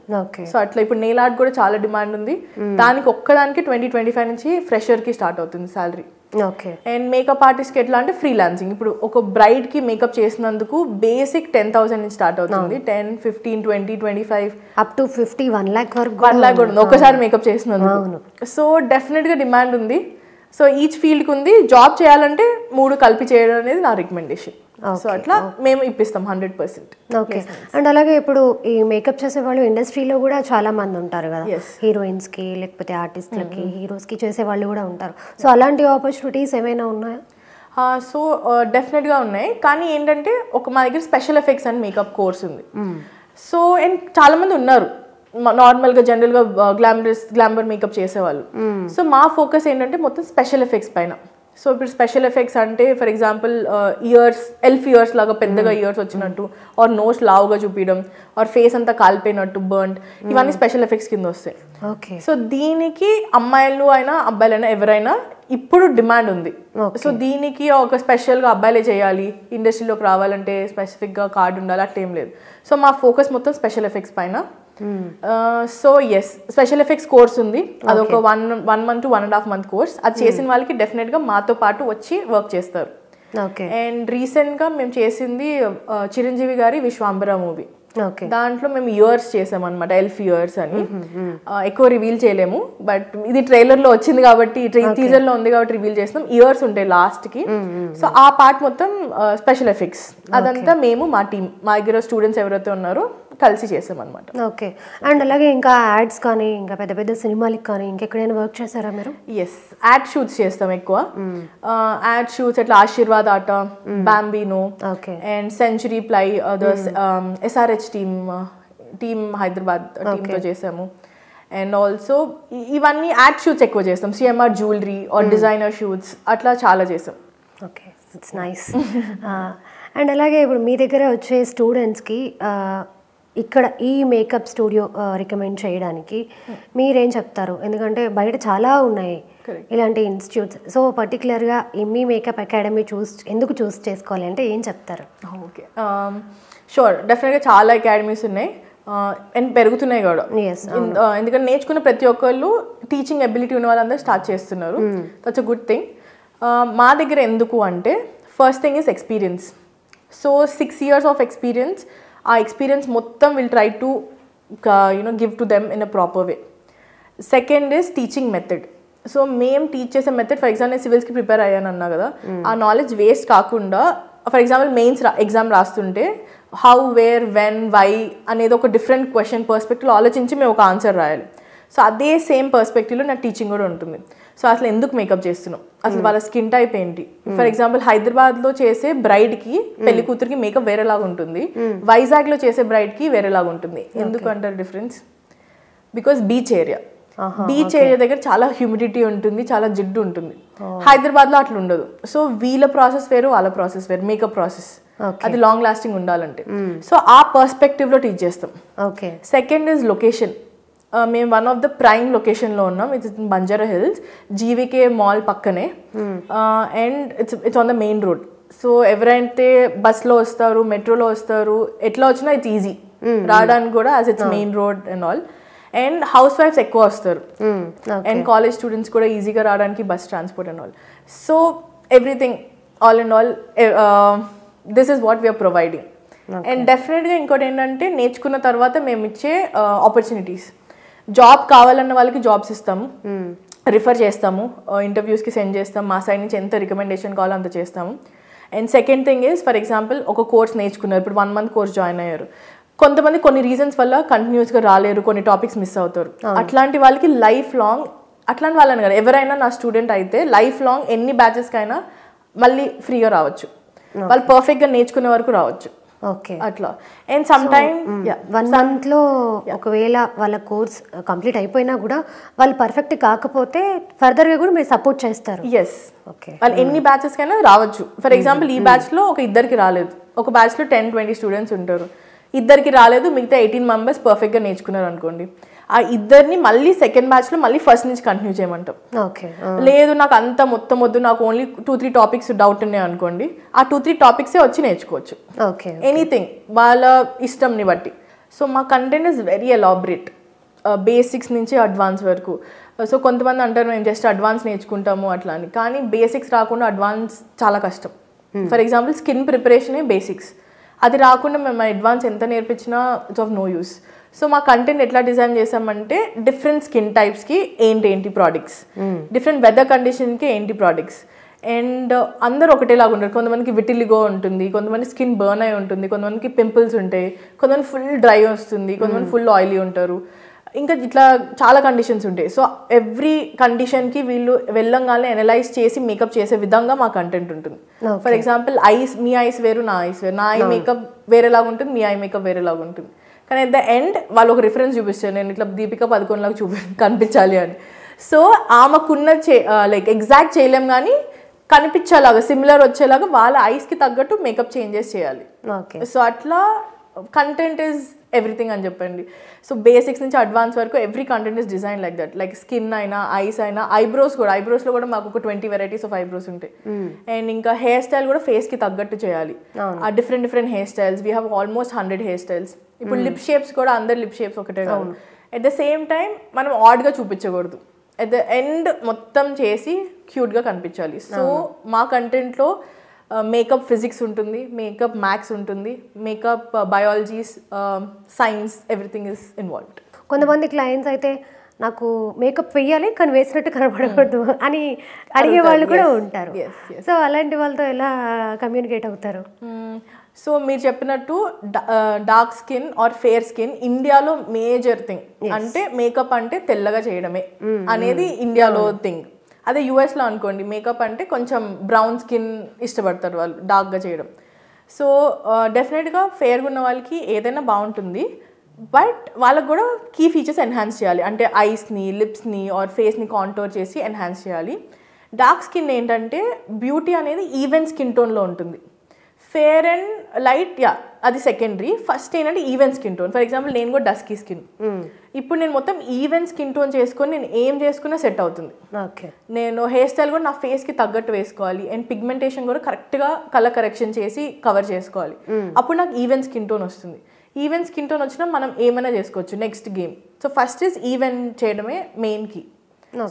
సో అట్లా ఇప్పుడు నెయిల్ ఆర్ట్ కూడా చాలా డిమాండ్ ఉంది. దానికి ఒక్కదానికి 20-25 నుంచి ఫ్రెషర్కి స్టార్ట్ అవుతుంది శాలరీ. ఓకే. అండ్ మేకప్ ఆర్టిస్ట్కి ఎట్లా అంటే ఫ్రీలాన్సింగ్. ఇప్పుడు ఒక బ్రైడ్కి మేకప్ చేసినందుకు బేసిక్ 10,000 నుంచి స్టార్ట్ అవుతుంది. 10, 15, 20, 25 అప్ టు 50-1 lakh వరకు 1 lakh కూడా ఉంది ఒకసారి మేకప్ చేసినందుకు. సో డెఫినెట్గా డిమాండ్ ఉంది. సో ఈచ్ ఫీల్డ్కి ఉంది. జాబ్ చేయాలంటే 3 కలిపి చేయడం అనేది నా రికమెండేషన్. సో అట్లా మేము ఇప్పిస్తాం 100%. ఓకే. అండ్ అలాగే ఇప్పుడు ఈ మేకప్ చేసే వాళ్ళు ఇండస్ట్రీలో కూడా చాలా మంది ఉంటారు కదా, హీరోయిన్స్కి లేకపోతే ఆర్టిస్ట్లకి, హీరోస్కి చేసే వాళ్ళు కూడా ఉంటారు. సో అలాంటి ఆపర్చునిటీస్ ఏమైనా ఉన్నాయా? సో డెఫినెట్గా ఉన్నాయి, కానీ ఏంటంటే మా దగ్గర స్పెషల్ ఎఫెక్ట్స్ అని మేకప్ కోర్స్ ఉంది. సో అండ్ చాలామంది ఉన్నారు నార్మల్గా జనరల్గా గ్లామర్ మేకప్ చేసేవాళ్ళు. సో మా ఫోకస్ ఏంటంటే మొత్తం స్పెషల్ ఎఫెక్ట్స్ పైన. సో ఇప్పుడు స్పెషల్ ఎఫెక్ట్స్ అంటే for example years, elf years లాగా పెద్దగా ఇయర్స్ వచ్చినట్టు, ఆర్ నోస్ లావుగా చూపించడం, ఆర్ ఫేస్ అంతా కాలిపోయినట్టు, బర్న్డ్, ఇవన్నీ స్పెషల్ ఎఫెక్ట్స్ కింద వస్తాయి. సో దీనికి అమ్మాయిలు అయినా అబ్బాయిలైనా ఎవరైనా ఇప్పుడు డిమాండ్ ఉంది. సో దీనికి ఒక స్పెషల్గా అబ్బాయిలే చేయాలి, ఇండస్ట్రీలోకి రావాలంటే స్పెసిఫిక్గా కార్డు ఉండాలి అట్లా ఏం లేదు. సో మా ఫోకస్ మొత్తం స్పెషల్ ఎఫెక్ట్స్ పైన. So yes special effects course ఉంది, అదొక 1 month to 1.5 month కోర్స్. అది చేసిన వాళ్ళకి డెఫినెట్గా మాతో పాటు వచ్చి వర్క్ చేస్తారు. అండ్ రీసెంట్గా మేము చేసింది చిరంజీవి గారి విశ్వాంబర మూవీ. దాంట్లో మేము ఇయర్స్ చేసామన్నమాట, ఎల్ఫ్ ఇయర్స్ అని. ఎక్కువ రివీల్ చేయలేము, బట్ ఇది ట్రైలర్లో వచ్చింది కాబట్టి, టీజర్లో ఉంది కాబట్టి రివీల్ చేస్తాం. ఇయర్స్ ఉంటాయి లాస్ట్కి. సో ఆ పార్ట్ మొత్తం స్పెషల్ ఎఫెక్ట్స్, అదంతా మేము మా టీం, మా దగ్గర స్టూడెంట్స్ ఎవరైతే ఉన్నారో కలిసి చేసామన్నమాట. ఓకే. అండ్ అలాగే ఇంకా యాడ్స్ కానీ ఇంకా పెద్ద పెద్ద సినిమాలకి కానీ ఇంకెక్కడైనా వర్క్ చేశారా మీరు? ఎస్, యాడ్ షూట్స్ చేస్తాం ఎక్కువ. యాడ్ షూట్స్ ఎట్లా Aashirvaad atta, Bambino and Century Ply, SRH team Hyderabad టీమ్తో చేసాము. అండ్ ఆల్సో ఇవన్నీ యాడ్ షూట్స్ ఎక్కువ చేస్తాం. CMR jewellery or designer shoots అట్లా చాలా చేసాం. Okay, it's nice. అండ్ అలాగే ఇప్పుడు మీ దగ్గర వచ్చే స్టూడెంట్స్కి ఇక్కడ ఈ మేకప్ స్టూడియో రికమెండ్ చేయడానికి మీరేం చెప్తారు? ఎందుకంటే బయట చాలా ఉన్నాయి ఇలాంటి ఇన్స్టిట్యూట్స్. సో పర్టికులర్గా మీ మేకప్ అకాడమీ ఎందుకు చూస్ చేసుకోవాలి అంటే ఏం చెప్తారు? ఓకే, షూర్, డెఫినెట్గా చాలా అకాడమీస్ ఉన్నాయి అండ్ పెరుగుతున్నాయి కూడా. ఎందుకంటే నేర్చుకున్న ప్రతి ఒక్కళ్ళు టీచింగ్ ఎబిలిటీ ఉన్న వాళ్ళందరూ స్టార్ట్ చేస్తున్నారు. That's a good thing. మా దగ్గర ఎందుకు అంటే first thing is experience. So 6 years of experience, ఆ ఎక్స్పీరియన్స్ మొత్తం will try to give to them in a proper way. Second is teaching method. So మేము టీచ్ చేసే మెథడ్, ఫర్ ఎగ్జాంపుల్ నేను సివిల్స్కి ప్రిపేర్ అయ్యాను అన్నా కదా, ఆ నాలెడ్జ్ వేస్ట్ కాకుండా, ఫర్ ఎగ్జాంపుల్ మెయిన్స్ ఎగ్జామ్ రాస్తుంటే హౌ, వేర్, వెన్, వై అనేది ఒక డిఫరెంట్ క్వశ్చన్ పర్స్పెక్టివ్లో ఆలోచించి మేము ఒక ఆన్సర్ రాయాలి. సో అదే సేమ్ పర్స్పెక్టివ్లో నాకు టీచింగ్ కూడా ఉంటుంది. సో అసలు ఎందుకు మేకప్ చేస్తున్నాం, అసలు వాళ్ళ స్కిన్ టైప్ ఏంటి. ఫర్ ఎగ్జాంపుల్ హైదరాబాద్లో చేసే బ్రైడ్కి, పెళ్లి కూతురికి మేకప్ వేరేలాగా ఉంటుంది, వైజాగ్లో చేసే బ్రైడ్కి వేరేలాగా ఉంటుంది. ఎందుకు అంటారు డిఫరెన్స్? బికాస్ బీచ్ ఏరియా దగ్గర చాలా హ్యూమిడిటీ ఉంటుంది, చాలా జిడ్డు ఉంటుంది. హైదరాబాద్లో అట్లా ఉండదు. సో వీళ్ళ ప్రాసెస్ వేరు, వాళ్ళ ప్రాసెస్ వేరు, మేకప్ ప్రాసెస్ అది లాంగ్ లాస్టింగ్ ఉండాలంటే. సో ఆ పర్స్పెక్టివ్లో టీచ్ చేస్తాం. Second is location. మేము వన్ ఆఫ్ ద ప్రైమ్ లొకేషన్లో ఉన్నాం. It's Banjara Hills, GVK mall పక్కనే. And it's on the main road. So ఎవరైతే బస్లో వస్తారు, మెట్రోలో వస్తారు, ఎట్లా వచ్చినా ఇట్స్ ఈజీ రావడానికి కూడా, as it's main road and all. And హౌస్ వైఫ్స్ ఎక్కువ వస్తారు అండ్ కాలేజ్ స్టూడెంట్స్ కూడా ఈజీగా రావడానికి bus transport and all. So everything all and all this is what we are providing. And డెఫినెట్గా ఇంకోటి ఏంటంటే నేర్చుకున్న తర్వాత మేము ఇచ్చే ఆపర్చునిటీస్, జాబ్ కావాలన్న వాళ్ళకి జాబ్స్ ఇస్తాము, రిఫర్ చేస్తాము, ఇంటర్వ్యూస్కి సెండ్ చేస్తాం, మా సైడ్ నుంచి ఎంత రికమెండేషన్ కావాలో అంత చేస్తాము. And second thing is for example ఒక కోర్స్ నేర్చుకున్నారు, ఇప్పుడు 1 month కోర్స్ జాయిన్ అయ్యారు, కొంతమంది కొన్ని రీజన్స్ వల్ల కంటిన్యూస్గా రాలేరు, కొన్ని టాపిక్స్ మిస్ అవుతారు. అట్లాంటి వాళ్ళకి లైఫ్ లాంగ్, అట్లాంటి వాళ్ళని కదా ఎవరైనా నా స్టూడెంట్ అయితే లైఫ్ లాంగ్ ఎన్ని బ్యాచెస్కైనా మళ్ళీ ఫ్రీగా రావచ్చు, వాళ్ళు పర్ఫెక్ట్గా నేర్చుకునే వరకు రావచ్చు. ఓకే, అట్లా. అండ్ సమ్ టైమ్ 1 monthలో ఒకవేళ వాళ్ళ కోర్స్ కంప్లీట్ అయిపోయినా కూడా వాళ్ళు పర్ఫెక్ట్ కాకపోతే ఫర్దర్గా కూడా మీరు సపోర్ట్ చేస్తారు? ఎస్. ఓకే, వాళ్ళు ఎన్ని బ్యాచెస్ కైనా రావచ్చు. ఫర్ ఎగ్జాంపుల్ ఈ బ్యాచ్లో ఒక ఇద్దరికి రాలేదు, ఒక బ్యాచ్లో 10-20 స్టూడెంట్స్ ఉంటారు, ఇద్దరికి రాలేదు, మిగతా 18 members పర్ఫెక్ట్గా నేర్చుకున్నారు అనుకోండి, ఆ ఇద్దరిని మళ్ళీ సెకండ్ బ్యాచ్లో మళ్ళీ ఫస్ట్ నుంచి కంటిన్యూ చేయమంటాం. ఓకే, లేదు నాకు అంత మొత్తం వద్దు, నాకు ఓన్లీ 2-3 టాపిక్స్ డౌట్ ఉన్నాయి అనుకోండి, ఆ 2-3 టాపిక్సే వచ్చి నేర్చుకోవచ్చు. ఓకే, ఎనీథింగ్ వాళ్ళ ఇష్టంని బట్టి. సో మా content is very elaborate, basics నుంచి అడ్వాన్స్ వరకు. సో కొంతమంది అంటారు మేము జస్ట్ అడ్వాన్స్ నేర్చుకుంటాము అట్లా అని, కానీ బేసిక్స్ రాకుండా అడ్వాన్స్ చాలా కష్టం. ఫర్ ఎగ్జాంపుల్ స్కిన్ ప్రిపరేషనే బేసిక్స్, అది రాకుండా మేము అడ్వాన్స్ ఎంత నేర్పించినా it's of no use. So మా కంటెంట్ ఎట్లా డిజైన్ చేసామంటే డిఫరెంట్ స్కిన్ టైప్స్కి ఏంటి ప్రోడక్ట్స్, డిఫరెంట్ వెదర్ కండిషన్కి ఏంటి ప్రోడక్ట్స్, అండ్ అందరూ ఒకటేలాగా ఉంటారు. కొంతమందికి విటిలిగో ఉంటుంది, కొంతమంది స్కిన్ బర్న్ అయి ఉంటుంది, కొంతమందికి పింపుల్స్ ఉంటాయి, కొంతమంది ఫుల్ డ్రై వస్తుంది, కొంతమంది ఫుల్ ఆయిలీ ఉంటారు, ఇంకా ఇట్లా చాలా కండిషన్స్ ఉంటాయి. సో ఎవ్రీ కండిషన్కి వీళ్ళు వెళ్ళంగానే అనలైజ్ చేసి మేకప్ చేసే విధంగా మా కంటెంట్ ఉంటుంది. For example ice, me ice వేరు, నా ఐస్ వేరు, నా ఐ మేకప్ వేరేలాగా ఉంటుంది, మీ ఐ మేకప్ వేరేలాగా ఉంటుంది, కానీ అట్ ద ఎండ్ వాళ్ళు ఒక రిఫరెన్స్ చూపిస్తారు, నేను ఇట్లా దీపిక పదుకొన్ లాగా కనిపించాలి అని. సో ఆమెకున్న లైక్ ఎగ్జాక్ట్ చేయలేం కానీ కనిపించేలాగా సిమిలర్ వచ్చేలాగా వాళ్ళ ఐస్కి తగ్గట్టు మేకప్ చేంజెస్ చేయాలి. సో అట్లా కంటెంట్ ఈజ్ ఎవ్రీథింగ్ అని చెప్పండి. సో బేసిక్స్ నుంచి అడ్వాన్స్ వరకు every content is design like that. Like skin అయినా, ఐస్ అయినా, ఐబ్రోస్ కూడా, ఐబ్రోస్లో కూడా మాకు ఒక 20 varieties ఆఫ్ ఐబ్రోస్ ఉంటాయి. అండ్ ఇంకా హెయిర్ స్టైల్ కూడా ఫేస్కి తగ్గట్టు చేయాలి, ఆ different hair styles. We have almost 100 hair styles. ఇప్పుడు లిప్ షేప్స్ కూడా అందరు లిప్ షేప్స్ ఒకటే కాదు. అట్ ద సేమ్ టైం మనం ఆడ్గా చూపించకూడదు, అట్ ద ఎండ్ మొత్తం చేసి క్యూట్గా కనిపించాలి. సో మా కంటెంట్లో మేకప్ ఫిజిక్స్ ఉంటుంది, మేకప్ మ్యాథ్స్ ఉంటుంది, makeup biologists, science, everything is involved. కొంతమంది క్లయింట్స్ అయితే నాకు మేకప్ వేయాలి కానీ వేసినట్టు కనపడకూడదు అని అడిగే వాళ్ళు కూడా ఉంటారు. సో అలాంటి వాళ్ళతో ఎలా కమ్యూనికేట్ అవుతారు? సో మీరు చెప్పినట్టు dark skin or fair skin ఇండియాలో మేజర్ థింగ్. అంటే మేకప్ అంటే తెల్లగా చేయడమే అనేది ఇండియాలో థింగ్. అదే యూఎస్లో అనుకోండి, మేకప్ అంటే కొంచెం బ్రౌన్ స్కిన్ ఇష్టపడతారు వాళ్ళు, డార్క్గా చేయడం. సో డెఫినెట్గా ఫేర్గా ఉన్న వాళ్ళకి ఏదైనా బాగుంటుంది, బట్ వాళ్ళకు కూడా కీ ఫీచర్స్ ఎన్హాన్స్ చేయాలి. అంటే ఐస్ని, లిప్స్ని ఆర్ ఫేస్ని కాంటోర్ చేసి ఎన్హాన్స్ చేయాలి. డార్క్ స్కిన్ ఏంటంటే బ్యూటీ అనేది ఈవెన్ స్కిన్ టోన్లో ఉంటుంది. ఫేర్ అండ్ లైట్ అది సెకండరీ. ఫస్ట్ ఏంటంటే even skin tone. For example నేను కూడా డస్కీ స్కిన్, ఇప్పుడు నేను మొత్తం ఈవెన్ స్కిన్ టోన్ చేసుకొని నేను ఏం చేసుకున్నా సెట్ అవుతుంది. నేను హెయిర్ స్టైల్ కూడా నా ఫేస్కి తగ్గట్టు వేసుకోవాలి, అండ్ పిగ్మెంటేషన్ కూడా కరెక్ట్గా కలర్ కరెక్షన్ చేసి కవర్ చేసుకోవాలి. అప్పుడు నాకు ఈవెన్ స్కిన్ టోన్ వస్తుంది. ఈవెన్ స్కిన్ టోన్ వచ్చినా మనం ఏమైనా చేసుకోవచ్చు, next game. So first is even చేయడమే మెయిన్ కీ.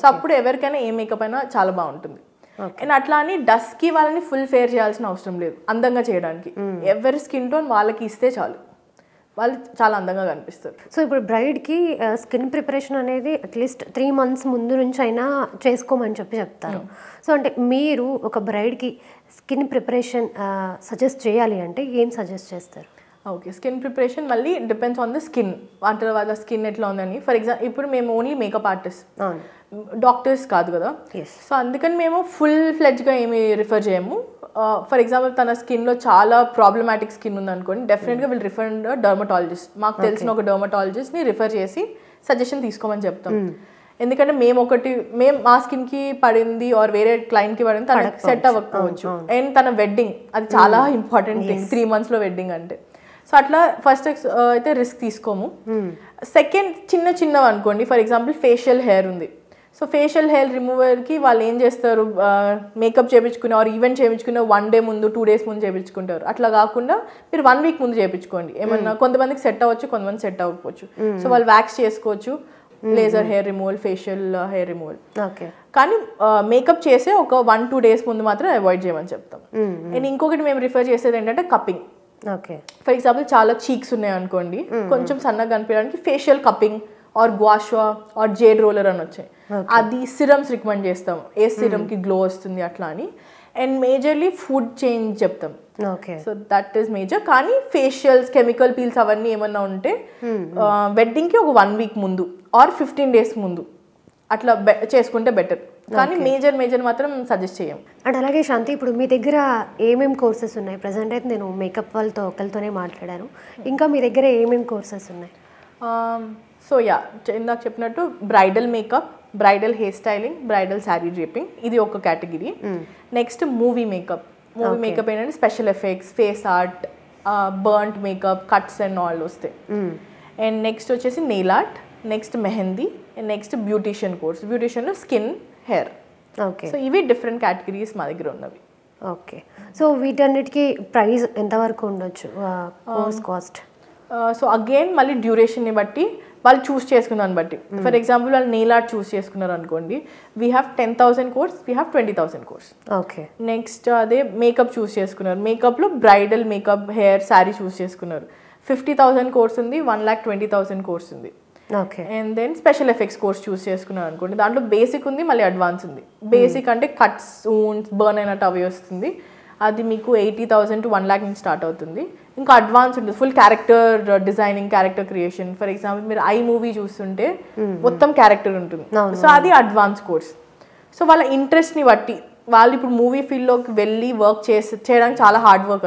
సో అప్పుడు ఎవరికైనా ఏ మేకప్ అయినా చాలా బాగుంటుంది. అండ్ అట్లా అని డస్కి వాళ్ళని ఫుల్ ఫేర్ చేయాల్సిన అవసరం లేదు అందంగా చేయడానికి. ఎవరి స్కిన్ టోన్ వాళ్ళకి ఇస్తే చాలు, వాళ్ళు చాలా అందంగా కనిపిస్తారు. సో ఇప్పుడు బ్రైడ్కి స్కిన్ ప్రిపరేషన్ అనేది అట్లీస్ట్ 3 months ముందు నుంచి అయినా చేసుకోమని చెప్తారు. సో అంటే మీరు ఒక బ్రైడ్కి స్కిన్ ప్రిపరేషన్ సజెస్ట్ చేయాలి అంటే ఏం సజెస్ట్ చేస్తారు? ఓకే, స్కిన్ ప్రిపరేషన్ మళ్ళీ డిపెండ్స్ ఆన్ ద స్కిన్, అంటే వాళ్ళ స్కిన్ ఎట్లా ఉందని. ఫర్ ఎగ్జాంపుల్ ఇప్పుడు మేము ఓన్లీ మేకప్ ఆర్టిస్ట్, డాక్టర్స్ కాదు కదా. సో అందుకని మేము ఫుల్ ఫ్లెడ్జ్గా ఏమి రిఫర్ చేయము. ఫర్ ఎగ్జాంపుల్ తన స్కిన్లో చాలా ప్రాబ్లమాటిక్ స్కిన్ ఉందనుకోండి, డెఫినెట్గా విల్ రిఫర్ డర్మటాలజిస్ట్. మాకు తెలిసిన ఒక డర్మటాలజిస్ట్ని రిఫర్ చేసి సజెషన్ తీసుకోమని చెప్తాం. ఎందుకంటే మేము మా స్కిన్కి పడింది ఆర్ వేరే క్లయింట్కి పడింది తనకి సెట్ అవ్వకపోవచ్చు. అండ్ తన వెడ్డింగ్ అది చాలా ఇంపార్టెంట్ థింగ్, 3 monthsలో వెడ్డింగ్ అంటే. సో అట్లా ఫస్ట్ అయితే రిస్క్ తీసుకోము. సెకండ్ చిన్నవి అనుకోండి, ఫర్ ఎగ్జాంపుల్ ఫేషియల్ హెయిర్ ఉంది. సో ఫేషియల్ హెయిర్ రిమూవర్కి వాళ్ళు ఏం చేస్తారు, మేకప్ చేయించుకునే ఆర్ ఈవెంట్ చేయించుకునే 1 day ముందు 2 days ముందు చేయించుకుంటారు. అట్లా కాకుండా మీరు 1 week ముందు చేయించుకోండి. ఏమన్నా కొంతమందికి సెట్ అవ్వచ్చు, కొంతమంది సెట్ అవ్వకపోవచ్చు. సో వాళ్ళు వ్యాక్స్ చేసుకోవచ్చు laser hair removal, facial hair removal. Okay. కానీ మేకప్ చేసే ఒక 1-2 days ముందు మాత్రం అవాయిడ్ చేయమని చెప్తాం. అండ్ ఇంకొకటి మేము రిఫర్ చేసేది ఏంటంటే కప్పింగ్. ఓకే. ఫర్ ఎగ్జాంపుల్ చాలా చీక్స్ ఉన్నాయి అనుకోండి, కొంచెం సన్నగా కనిపించడానికి facial cupping or gua sha or jade roller అని వచ్చాయి. అది సిరమ్స్ రికమెండ్ చేస్తాం, ఏ సిరమ్కి గ్లో వస్తుంది అట్లా అని. అండ్ మేజర్లీ ఫుడ్ చేంజ్ చెప్తాం. Okay. So that is major. కానీ ఫేషియల్స్, కెమికల్ పీల్స్ అవన్నీ ఏమన్నా ఉంటే వెడ్డింగ్కి ఒక 1 week ముందు ఆర్ 15 days ముందు అట్లా చేసుకుంటే బెటర్. కానీ మేజర్ మాత్రం సజెస్ట్ చేయం. అండ్ అలాగే శాంతి, ఇప్పుడు మీ దగ్గర ఏమేమి కోర్సెస్ ఉన్నాయి? ప్రజెంట్ అయితే నేను మేకప్ వాళ్ళతో ఒకరితోనే మాట్లాడాను, ఇంకా మీ దగ్గర ఏమేమి కోర్సెస్ ఉన్నాయి? సో ఇందాక చెప్పినట్టు bridal makeup, bridal hair styling, bridal sari draping, ఇది ఒక category. Next movie makeup. Movie makeup ఏంటంటే special effects, face art, burnt makeup, cuts and all వస్తాయి. అండ్ నెక్స్ట్ వచ్చేసి nail art, next mehndi, and next beautician course. బ్యూటిషియన్లో skin, hair. Okay. So ఇవి different categories మా దగ్గర ఉన్నవి. ఓకే. సో వీటన్నిటికీ price ఎంతవరకు ఉండొచ్చు, కోర్స్ కాస్ట్? సో అగైన్ మళ్ళీ డ్యూరేషన్ని బట్టి వాళ్ళు చూస్ చేసుకున్న దాన్ని బట్టి. ఫర్ ఎగ్జాంపుల్ వాళ్ళు నెయిల్ ఆర్ట్ చూస్ చేసుకున్నారు అనుకోండి, we have 10,000 course, we have 20,000 course. Okay. Next అదే మేకప్ చూస్ చేసుకున్నారు, మేకప్లో bridal makeup, hair, sari choose చేసుకున్నారు, 50,000 కోర్స్ ఉంది, 1,20,000 కోర్స్ ఉంది. Okay. And then special effects course choose చేసుకున్నారు అనుకోండి, దాంట్లో బేసిక్ ఉంది, మళ్ళీ అడ్వాన్స్ ఉంది. బేసిక్ అంటే కట్స్, ఊన్స్, బర్న్ అయినట్టు అవి వస్తుంది, అది మీకు 80,000 to 1 lakh నుంచి స్టార్ట్ అవుతుంది. ఇంకా అడ్వాన్స్ ఉంటుంది, full character designing, character creation. For example మీరు ఐ మూవీ చూస్తుంటే మొత్తం క్యారెక్టర్ ఉంటుంది, సో అది అడ్వాన్స్ కోర్స్. సో వాళ్ళ ఇంట్రెస్ట్ని బట్టి వాళ్ళు ఇప్పుడు మూవీ ఫీల్డ్లోకి వెళ్ళి వర్క్ చేయడానికి చాలా హార్డ్ వర్క్,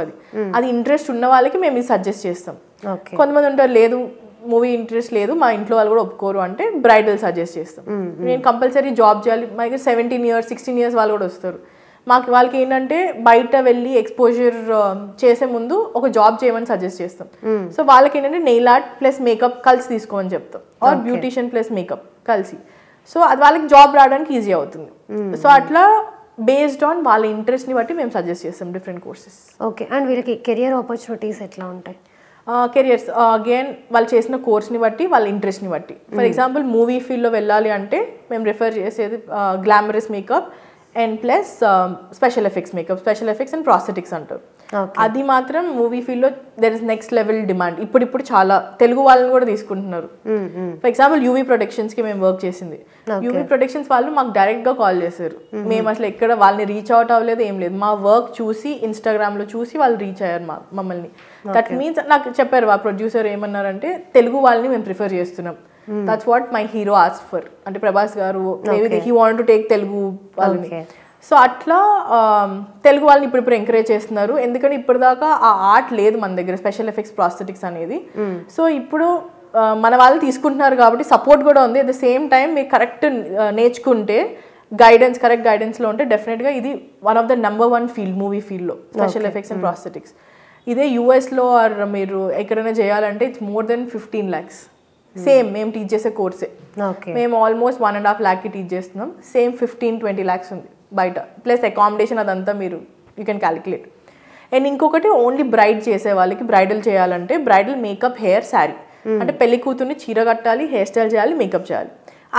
అది ఇంట్రెస్ట్ ఉన్న వాళ్ళకి మేము ఇది సజెస్ట్ చేస్తాం. కొంతమంది ఉంటారు లేదు మూవీ ఇంట్రెస్ట్ లేదు, మా ఇంట్లో వాళ్ళు కూడా ఒప్పుకోరు అంటే బ్రైడల్ సజెస్ట్ చేస్తాం. నేను కంపల్సరీ జాబ్ చేయాలి, మా దగ్గర 17 years 16 years వాళ్ళు కూడా వస్తారు. వాళ్ళకి ఏంటంటే బయట వెళ్ళి ఎక్స్పోజర్ చేసే ముందు ఒక జాబ్ చేయమని సజెస్ట్ చేస్తాం. సో వాళ్ళకి ఏంటంటే నెయిల్ ఆర్ట్ ప్లస్ మేకప్ కలిసి తీసుకోమని చెప్తాం, ఆర్ బ్యూటిషియన్ ప్లస్ మేకప్ కలిసి. సో అది వాళ్ళకి జాబ్ రావడానికి ఈజీ అవుతుంది. సో అట్లా బేస్డ్ ఆన్ వాళ్ళ ఇంట్రెస్ట్ని బట్టి మేము సజెస్ట్ చేస్తాం డిఫరెంట్ కోర్సెస్. ఓకే. అండ్ వీళ్ళకి కెరియర్ ఆపర్చునిటీస్ ఎట్లా ఉంటాయి? కెరియర్స్ అగైన్ వాళ్ళు చేసిన కోర్స్ని బట్టి, వాళ్ళ ఇంట్రెస్ట్ని బట్టి. ఫర్ ఎగ్జాంపుల్ మూవీ ఫీల్డ్లో వెళ్ళాలి అంటే మేము రిఫర్ చేసేది glamorous makeup and plus special effects makeup, special effects and prosthetics అంటారు. అది మాత్రం మూవీ ఫీల్డ్లో there is next level demand. ఇప్పుడు చాలా తెలుగు వాళ్ళని కూడా తీసుకుంటున్నారు. ఫర్ ఎగ్జాంపుల్ యూవీ ప్రొటెక్షన్స్కి మేము వర్క్ చేసింది, యూవీ ప్రొటెక్షన్స్ వాళ్ళు మాకు డైరెక్ట్గా కాల్ చేశారు. మేము అసలు ఎక్కడ వాళ్ళని రీచ్ అవుట్ అవ్వలేదు, ఏం లేదు, మా వర్క్ చూసి ఇన్స్టాగ్రామ్లో చూసి వాళ్ళు రీచ్ అయ్యారు మమ్మల్ని. దట్ మీన్స్ నాకు చెప్పారు ఆ ప్రొడ్యూసర్ ఏమన్నారంటే తెలుగు వాళ్ళని మేము ప్రిఫర్ చేస్తున్నాం, that's what my hero ask for. అంటే ప్రభాస్ గారు he want to take Telugu వాళ్ళని. సో అట్లా తెలుగు వాళ్ళని ఇప్పుడు ఎంకరేజ్ చేస్తున్నారు, ఎందుకంటే ఇప్పటిదాకా ఆ ఆర్ట్ లేదు మన దగ్గర, స్పెషల్ ఎఫెక్ట్స్, ప్రాస్థెటిక్స్ అనేది. సో ఇప్పుడు మన వాళ్ళు తీసుకుంటున్నారు కాబట్టి సపోర్ట్ కూడా ఉంది. అట్ ద సేమ్ టైం మీరు కరెక్ట్ నేర్చుకుంటే, కరెక్ట్ గైడెన్స్లో ఉంటే డెఫినెట్గా ఇది one of the number 1 field movie ఫీల్డ్లో, స్పెషల్ ఎఫెక్ట్స్ అండ్ ప్రాస్థెటిక్స్. ఇదే యూఎస్లో ఆర్ మీరు ఎక్కడైనా చేయాలంటే it's more than 15 lakhs. Same మేము టీచ్ చేసే కోర్సే, మేము ఆల్మోస్ట్ 1.5 lakh టీచ్ చేస్తున్నాం. సేమ్ 15-20 lakhs ఉంది బయట, ప్లస్ అకామిడేషన్ అదంతా మీరు యూ కెన్ క్యాలిక్యులేట్. అండ్ ఇంకొకటి ఓన్లీ బ్రైడ్ చేసే వాళ్ళకి, బ్రైడల్ చేయాలంటే బ్రైడల్ మేకప్, హెయిర్, శారీ. అంటే పెళ్లి కూతుర్ని చీర కట్టాలి, హెయిర్ స్టైల్ చేయాలి, మేకప్ చేయాలి.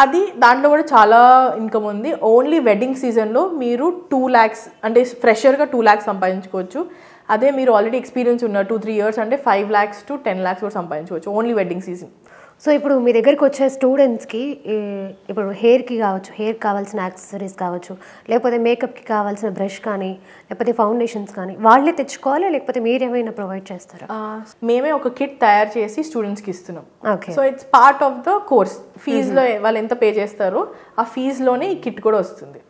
అది దాంట్లో కూడా చాలా ఇన్కమ్ ఉంది. ఓన్లీ వెడ్డింగ్ సీజన్లో మీరు 2 lakhs అంటే ఫ్రెషర్గా 2 lakhs సంపాదించుకోవచ్చు. అదే మీరు ఆల్రెడీ ఎక్స్పీరియన్స్ ఉన్న 2-3 years అంటే 5 lakhs to 10 lakhs కూడా సంపాదించుకోవచ్చు ఓన్లీ వెడ్డింగ్ సీజన్. సో ఇప్పుడు మీ దగ్గరికి వచ్చే స్టూడెంట్స్కి ఇప్పుడు హెయిర్కి కావచ్చు, హెయిర్ కావాల్సిన యాక్సెసరీస్ కావచ్చు, లేకపోతే మేకప్కి కావాల్సిన బ్రష్ కానీ, లేకపోతే ఫౌండేషన్స్ కానీ వాళ్ళే తెచ్చుకోవాలి, లేకపోతే మీరేమైనా ప్రొవైడ్ చేస్తారా? మేమే ఒక కిట్ తయారు చేసి స్టూడెంట్స్కి ఇస్తున్నాం. So it's part of the course. ఫీజులో వాళ్ళు ఎంత పే చేస్తారో ఆ ఫీజులోనే ఈ కిట్ కూడా వస్తుంది.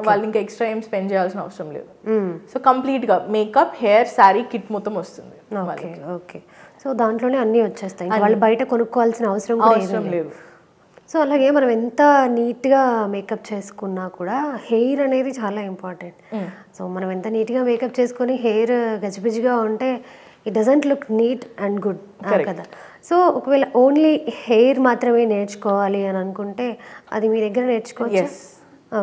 వాళ్ళు ఇంకా ఎక్స్ట్రా ఏం స్పెండ్ చేయాల్సిన అవసరం లేదు. సో కంప్లీట్గా మేకప్, హెయిర్, శారీ కిట్ మొత్తం వస్తుంది. ఓకే. సో దాంట్లోనే అన్నీ వచ్చేస్తాయి, వాళ్ళు బయట కొనుక్కోవాల్సిన అవసరం కూడా లేదు. సో అలాగే మనం ఎంత నీట్గా మేకప్ చేసుకున్నా కూడా హెయిర్ అనేది చాలా ఇంపార్టెంట్. సో మనం ఎంత నీట్గా మేకప్ చేసుకొని హెయిర్ గజిబిజిగా ఉంటే it doesn't look neat and good కదా. సో ఒకవేళ ఓన్లీ హెయిర్ మాత్రమే నేర్చుకోవాలి అని అనుకుంటే అది మీ దగ్గర నేర్చుకోవచ్చు.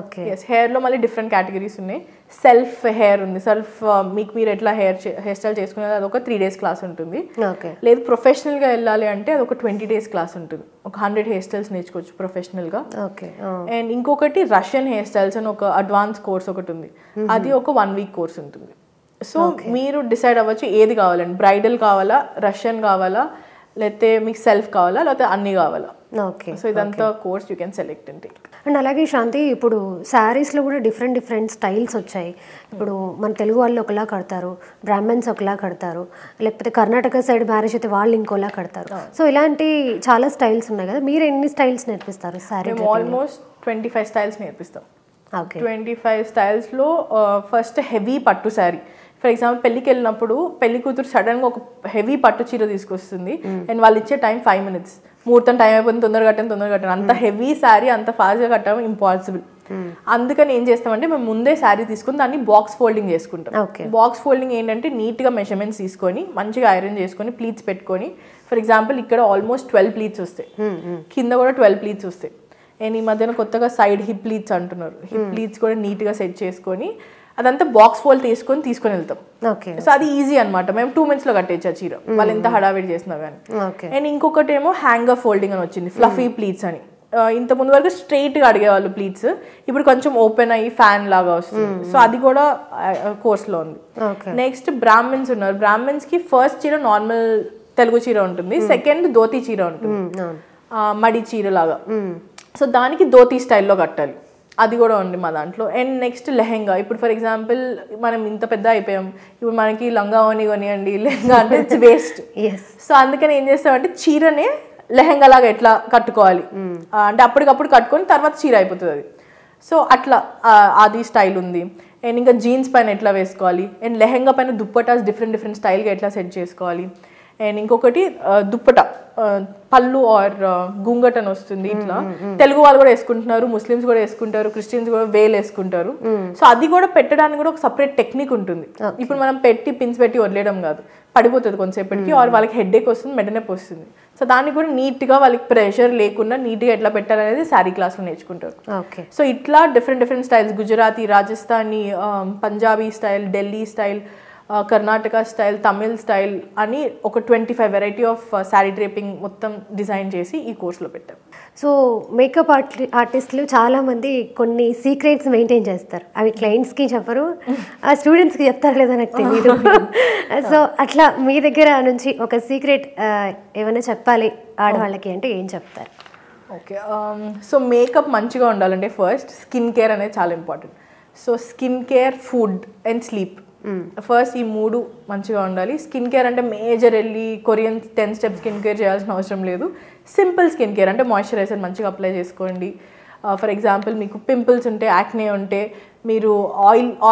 ఓకే. హెయిర్లో మళ్ళీ డిఫరెంట్ కేటగిరీస్ ఉన్నాయి. సెల్ఫ్ హెయిర్ ఉంది, సెల్ఫ్ మీకు మీరు ఎట్లా హెయిర్ స్టైల్ చేసుకునేది అదొక 3 days క్లాస్ ఉంటుంది. లేదు ప్రొఫెషనల్గా వెళ్ళాలి అంటే అదొక 20 days క్లాస్ ఉంటుంది. ఒక 100 హెయిర్ స్టైల్స్ నేర్చుకోవచ్చు ప్రొఫెషనల్గా. అండ్ ఇంకొకటి రష్యన్ హెయిర్ స్టైల్స్ అని ఒక అడ్వాన్స్ కోర్స్ ఒకటి ఉంది, అది ఒక 1 week కోర్స్ ఉంటుంది. సో మీరు డిసైడ్ అవ్వచ్చు ఏది కావాలండి, బ్రైడల్ కావాలా, రష్యన్ కావాలా, లేకపోతే మీకు సెల్ఫ్ కావాలా, లేకపోతే అన్నీ కావాలా. సో ఇదంతా కోర్స్ యూ కెన్ సెలెక్ట్ అండి. అండ్ అలాగే శాంతి, ఇప్పుడు శారీస్లో కూడా డిఫరెంట్ స్టైల్స్ వచ్చాయి. ఇప్పుడు మన తెలుగు వాళ్ళు ఒకలా కడతారు, బ్రాహ్మణ్స్ ఒకలా కడతారు, లేకపోతే కర్ణాటక సైడ్ మ్యారేజ్ అయితే వాళ్ళు ఇంకోలా కడతారు. సో ఇలాంటి చాలా స్టైల్స్ ఉన్నాయి కదా, మీరు ఎన్ని స్టైల్స్ నేర్పిస్తారు శారీ? ఆల్మోస్ట్ 25 స్టైల్స్ నేర్పిస్తాం. 25 స్టైల్స్లో ఫస్ట్ హెవీ పట్టు శారీ. ఫర్ ఎగ్జాంపుల్ పెళ్ళికి వెళ్ళినప్పుడు పెళ్లి కూతురు సడన్గా ఒక హెవీ పట్టు చీర తీసుకొస్తుంది అండ్ వాళ్ళు ఇచ్చే టైం 5 minutes, ముహూర్తం టైం అయిపోతుంది, తొందరగా కట్టాను. అంత హెవీ శారీ అంత ఫాస్ట్గా కట్టడం ఇంపాసిబుల్. అందుకని ఏం చేస్తామంటే మేము ముందే శారీ తీసుకుని దాన్ని బాక్స్ ఫోల్డింగ్ చేసుకుంటాం. బాక్స్ ఫోల్డింగ్ ఏంటంటే నీట్గా మెజర్మెంట్స్ తీసుకొని మంచిగా ఐరన్ చేసుకొని ప్లీట్స్ పెట్టుకొని, ఫర్ ఎగ్జాంపుల్ ఇక్కడ ఆల్మోస్ట్ 12 pleats వస్తాయి, కింద కూడా 12 pleats వస్తాయి. అండ్ ఈ మధ్యన కొత్తగా సైడ్ హిప్ ప్లీట్స్ అంటున్నారు, హిప్ ప్లీట్స్ కూడా నీట్గా సెట్ చేసుకొని అదంతా బాక్స్ ఫోల్డ్ తీసుకొని వెళ్తాం. సో అది ఈజీ అనమాట, మేము 2 minutes కట్టేయచ్చు ఆ చీర, వాళ్ళు ఎంత హడావిడి చేసినా కానీ. అండ్ ఇంకొకటి ఏమో హ్యాంగర్ ఫోల్డింగ్ అని వచ్చింది, ఫ్లఫీ ప్లీట్స్ అని. ఇంత ముందు వరకు స్ట్రైట్గా అడిగేవాళ్ళు ప్లీట్స్, ఇప్పుడు కొంచెం ఓపెన్ అయ్యి ఫ్యాన్ లాగా వస్తుంది. సో అది కూడా కోర్స్లో ఉంది. నెక్స్ట్ బ్రాహ్మణ్స్ ఉన్నారు, బ్రాహ్మణ్స్కి ఫస్ట్ చీర నార్మల్ తెలుగు చీర ఉంటుంది, సెకండ్ ధోతి చీర ఉంటుంది, మడి చీర లాగా. సో దానికి ధోతి స్టైల్లో కట్టాలి, అది కూడా ఉంది మా దాంట్లో. And next lehenga. ఇప్పుడు ఫర్ ఎగ్జాంపుల్ మనం ఇంత పెద్ద అయిపోయాం, ఇప్పుడు మనకి లంగా కొనియండి లెహెంగా అంటే ఇట్స్ వేస్ట్. సో అందుకని ఏం చేస్తామంటే చీరనే లెహెంగా లాగా ఎట్లా కట్టుకోవాలి అంటే అప్పటికప్పుడు కట్టుకొని తర్వాత చీర అయిపోతుంది అది. సో అట్లా అది స్టైల్ ఉంది. అండ్ ఇంకా జీన్స్ పైన ఎట్లా వేసుకోవాలి, అండ్ లెహెంగా పైన దుప్పటాస్ డిఫరెంట్ స్టైల్గా ఎట్లా సెట్ చేసుకోవాలి. అండ్ ఇంకొకటి దుప్పట పళ్ళు ఆర్ గుంగట్ అని వస్తుంది, ఇట్లా తెలుగు వాళ్ళు కూడా వేసుకుంటున్నారు, ముస్లిమ్స్ కూడా వేసుకుంటారు, క్రిస్టియన్స్ కూడా వేలు వేసుకుంటారు. సో అది కూడా పెట్టడానికి కూడా ఒక సపరేట్ టెక్నిక్ ఉంటుంది. ఇప్పుడు మనం పెట్టి పిన్స్ పెట్టి వదిలేయడం కాదు, పడిపోతుంది కొంతసేపటికి, ఆర్ వాళ్ళకి హెడ్ఏక్ వస్తుంది, మెడనొప్పి వస్తుంది. సో దాన్ని కూడా నీట్గా వాళ్ళకి ప్రెషర్ లేకుండా నీట్గా ఎట్లా పెట్టాలనేది శారీ క్లాస్లో నేర్చుకుంటారు. సో ఇట్లా different styles, Gujarati, Rajasthani, Punjabi style, Delhi style, Karnataka style, Tamil style అని ఒక 25 వెరైటీ ఆఫ్ శారీ డ్రేపింగ్ మొత్తం డిజైన్ చేసి ఈ కోర్సులో పెట్టాం. సో మేకప్ ఆర్టిస్టులు చాలామంది కొన్ని సీక్రెట్స్ మెయింటైన్ చేస్తారు, అవి క్లయింట్స్కి చెప్పరు, స్టూడెంట్స్కి చెప్తారు లేదా నాకు తెలియదు. సో అట్లా మీ దగ్గర నుంచి ఒక సీక్రెట్ ఏమైనా చెప్పాలి ఆడవాళ్ళకి అంటే ఏం చెప్తారు? ఓకే, సో మేకప్ మంచిగా ఉండాలంటే ఫస్ట్ స్కిన్ కేర్ అనేది చాలా important. So skin care, food and sleep, first ఈ 3 మంచిగా ఉండాలి. స్కిన్ కేర్ అంటే మేజర్ వెళ్ళి కొరియన్ 10 step స్కిన్ కేర్ చేయాల్సిన అవసరం లేదు. సింపుల్ స్కిన్ కేర్ అంటే మాయిశ్చరైజర్ మంచిగా అప్లై చేసుకోండి. ఫర్ ఎగ్జాంపుల్ మీకు పింపుల్స్ ఉంటే, యాక్నే ఉంటే మీరు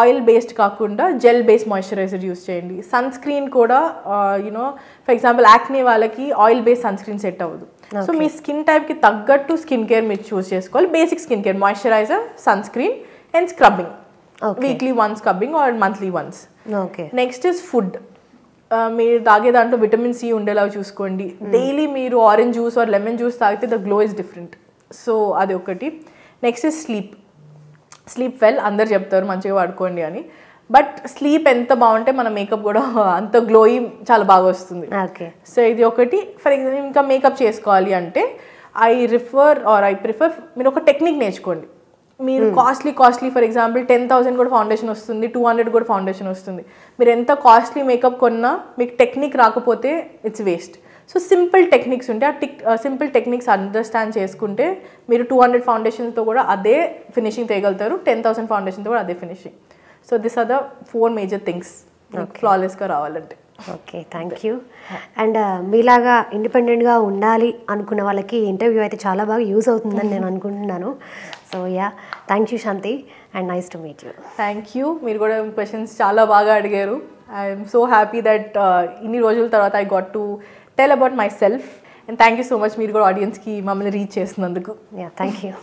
ఆయిల్ బేస్డ్ కాకుండా జెల్ బేస్డ్ మాయిశ్చరైజర్ యూస్ చేయండి. సన్ స్క్రీన్ కూడా యూనో ఫర్ ఎగ్జాంపుల్ యాక్నే వాళ్ళకి oil based sunscreen set అవ్వదు. సో మీ స్కిన్ టైప్కి తగ్గట్టు స్కిన్ కేర్ మీరు చూస్ చేసుకోవాలి. Basic skin care, moisturiser, sunscreen and scrubbing, weekly once scrubbing or monthly once. Next is food, మీరు తాగే దాంట్లో vitamin C ఉండేలా చూసుకోండి. డైలీ మీరు orange juice or lemon juice తాగితే the glow is different. So అది ఒకటి. నెక్స్ట్ ఇస్ స్లీప్ వెల్, అందరు చెప్తారు మంచిగా పడుకోండి అని, బట్ స్లీప్ ఎంత బాగుంటే మన మేకప్ కూడా అంత గ్లోయి చాలా బాగా వస్తుంది. సో ఇది ఒకటి. ఫర్ ఎగ్జాంపుల్ ఇంకా మేకప్ చేసుకోవాలి అంటే ఐ ప్రిఫర్ మీరు ఒక టెక్నిక్ నేర్చుకోండి. మీరు కాస్ట్లీ ఫర్ ఎగ్జాంపుల్ 10,000 కూడా ఫౌండేషన్ వస్తుంది, 200 కూడా ఫౌండేషన్ వస్తుంది. మీరు ఎంత కాస్ట్లీ మేకప్ కొన్నా మీకు టెక్నిక్ రాకపోతే it's waste. So simple techniques ఉంటే ఆ సింపుల్ టెక్నిక్స్ అండర్స్టాండ్ చేసుకుంటే మీరు 200 ఫౌండేషన్తో కూడా అదే ఫినిషింగ్ చేయగలుగుతారు, 10,000 ఫౌండేషన్తో కూడా అదే finishing. So this are the 4 major things ఫ్లాలెస్గా రావాలంటే. Okay, thank you. అండ్ మీలాగా ఇండిపెండెంట్గా ఉండాలి అనుకున్న వాళ్ళకి ఇంటర్వ్యూ అయితే చాలా బాగా యూజ్ అవుతుందని నేను అనుకుంటున్నాను. So yeah, thank you Shanti and nice to meet you. Thank you, మీరు కూడా క్వశ్చన్స్ చాలా బాగా అడిగారు. ఐఎమ్ సో హ్యాపీ దట్ ఇన్ని రోజుల తర్వాత I got to tell about my self. And thank you so much, మీరు కూడా ఆడియన్స్కి మమ్మల్ని రీచ్ చేసినందుకు. Yeah, thank you.